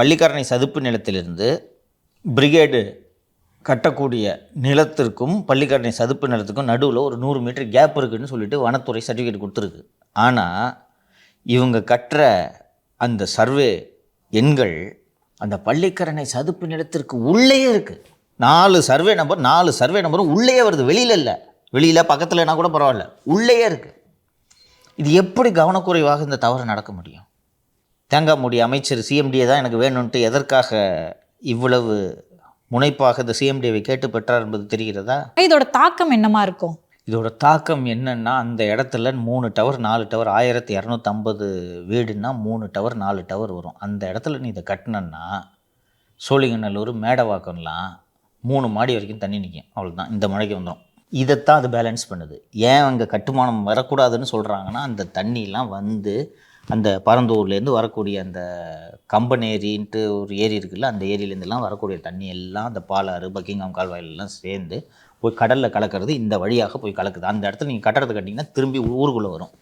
பள்ளிக்கரணை சதுப்பு நிலத்திலிருந்து பிரிகேடு கட்டக்கூடிய நிலத்திற்கும் பள்ளிக்கரணை சதுப்பு நிலத்துக்கும் நடுவில் ஒரு 100 மீட்டர் கேப் இருக்குதுன்னு சொல்லிட்டு வனத்துறை சர்டிஃபிகேட் கொடுத்துருக்கு. ஆனால் இவங்க கட்டுற அந்த சர்வே எண்கள் அந்த பள்ளிக்கரணை சதுப்பு நிலத்திற்கு உள்ளேயே இருக்குது. 4 சர்வே நம்பரும் உள்ளேயே வருது, வெளியில் இல்லை. வெளியில் பக்கத்தில்னா கூட பரவாயில்ல, உள்ளேயே இருக்குது. இது எப்படி கவனக்குறைவாக இந்த தவறு நடக்க முடியும்? தேங்காய் மூடி அமைச்சர் சிஎம்டியை தான் எனக்கு வேணும்ன்ட்டு எதற்காக இவ்வளவு முனைப்பாக இந்த சிஎம்டியை கேட்டு பெற்றார் என்பது தெரிகிறதா? இதோட தாக்கம் என்னமா இருக்கும்? இதோட தாக்கம் என்னன்னா, அந்த இடத்துல 3 டவர் 4 டவர் 1250 வீடுன்னா 3 டவர் 4 டவர் வரும். அந்த இடத்துல நீ இதை கட்டினன்னா சோழிங்கநல்லூர் மேடவாக்கம்லாம் 3 மாடி வரைக்கும் தண்ணி நிற்கும். அவ்வளோதான், இந்த மழைக்கு வந்துடும். இதைத்தான் அது பேலன்ஸ் பண்ணுது. ஏன் அங்கே கட்டுமானம் வரக்கூடாதுன்னு சொல்கிறாங்கன்னா, அந்த தண்ணிலாம் வந்து அந்த பரந்தூர்லேருந்து வரக்கூடிய அந்த கம்பனேரின்ட்டு ஒரு ஏரி இருக்குல்ல, அந்த ஏரியிலேருந்துலாம் வரக்கூடிய தண்ணி எல்லாம் அந்த பாலாறு பக்கிங்காம் கால்வாயிலெல்லாம் சேர்ந்து போய் கடலில் கலக்கிறது இந்த வழியாக போய் கலக்குது. அந்த இடத்துல நீங்கள் கட்டடத்தை கட்டிங்கன்னா திரும்பி ஊருக்குள்ளே வரும்.